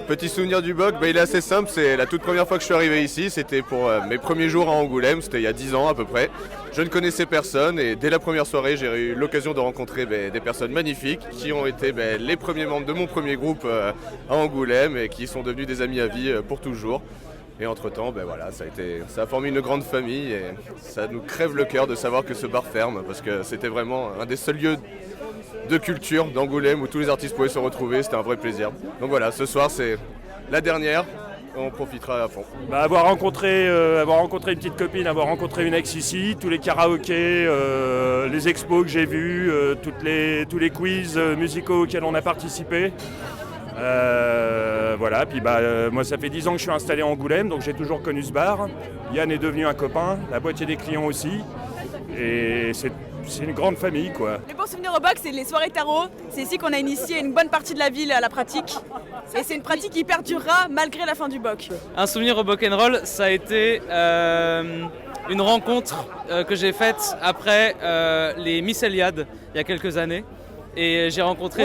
Petit souvenir du Boc, il est assez simple, c'est la toute première fois que je suis arrivé ici, c'était pour mes premiers jours à Angoulême, c'était il y a 10 ans à peu près. Je ne connaissais personne et dès la première soirée j'ai eu l'occasion de rencontrer des personnes magnifiques qui ont été les premiers membres de mon premier groupe à Angoulême et qui sont devenus des amis à vie pour toujours. Et entre-temps, ça a formé une grande famille et ça nous crève le cœur de savoir que ce bar ferme parce que c'était vraiment un des seuls lieux de culture d'Angoulême où tous les artistes pouvaient se retrouver, c'était un vrai plaisir. Donc voilà, ce soir c'est la dernière, on profitera à fond. Avoir rencontré une petite copine, avoir rencontré une ex ici, tous les karaokés, les expos que j'ai vus, tous les quiz musicaux auxquels on a participé. Moi ça fait 10 ans que je suis installé à Angoulême, donc j'ai toujours connu ce bar. Yann est devenu un copain, la moitié des clients aussi. Et c'est une grande famille quoi. Les bons souvenirs au Boc, c'est les soirées tarot. C'est ici qu'on a initié une bonne partie de la ville à la pratique. Et c'est une pratique qui perdurera malgré la fin du Boc. Un souvenir au Rock'n'Roll, ça a été une rencontre que j'ai faite après les Miss Eliade il y a quelques années. Et j'ai rencontré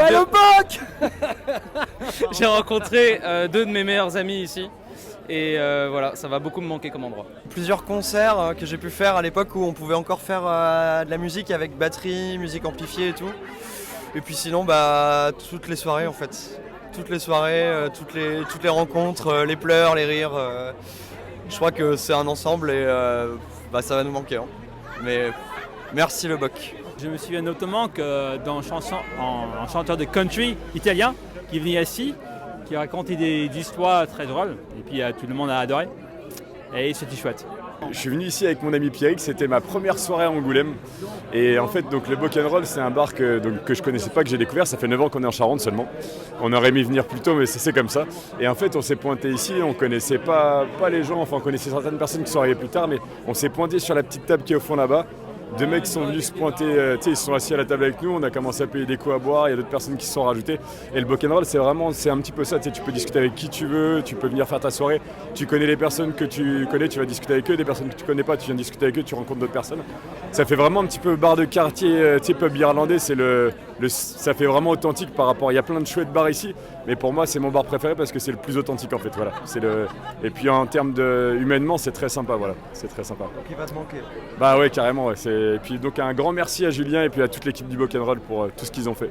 j'ai rencontré deux de mes meilleurs amis ici. Et ça va beaucoup me manquer comme endroit. Plusieurs concerts que j'ai pu faire à l'époque où on pouvait encore faire de la musique avec batterie, musique amplifiée et tout. Et puis sinon, toutes les soirées en fait. Toutes les soirées, toutes les rencontres, les pleurs, les rires. Je crois que c'est un ensemble et ça va nous manquer. Hein. Mais merci le Boc. Je me souviens notamment que dans un chanteur de country italien qui venait ici, qui racontait des histoires très drôles, et puis tout le monde a adoré, et c'était chouette. Je suis venu ici avec mon ami Pierrick, c'était ma première soirée à Angoulême, et en fait donc le Rock'n'Roll c'est un bar que je connaissais pas, que j'ai découvert, ça fait 9 ans qu'on est en Charente seulement. On aurait aimé venir plus tôt mais c'est comme ça, et en fait on s'est pointé ici, on connaissait pas les gens, enfin on connaissait certaines personnes qui sont arrivées plus tard, mais on s'est pointé sur la petite table qui est au fond là-bas. Deux mecs sont venus se pointer, ils se sont assis à la table avec nous, on a commencé à payer des coups à boire, il y a d'autres personnes qui se sont rajoutées. Et le Rock'n'Roll c'est un petit peu ça, tu peux discuter avec qui tu veux, tu peux venir faire ta soirée, tu connais les personnes que tu connais, tu vas discuter avec eux, des personnes que tu connais pas, tu viens discuter avec eux, tu rencontres d'autres personnes. Ça fait vraiment un petit peu bar de quartier, pub irlandais, ça fait vraiment authentique par rapport, il y a plein de chouettes bars ici, mais pour moi c'est mon bar préféré parce que c'est le plus authentique en fait, voilà. Et puis en termes humainement c'est très sympa, voilà, c'est très sympa. Donc il va te manquer. Bah ouais carrément, ouais. Et puis donc un grand merci à Julien et puis à toute l'équipe du Rock'n'Roll pour tout ce qu'ils ont fait.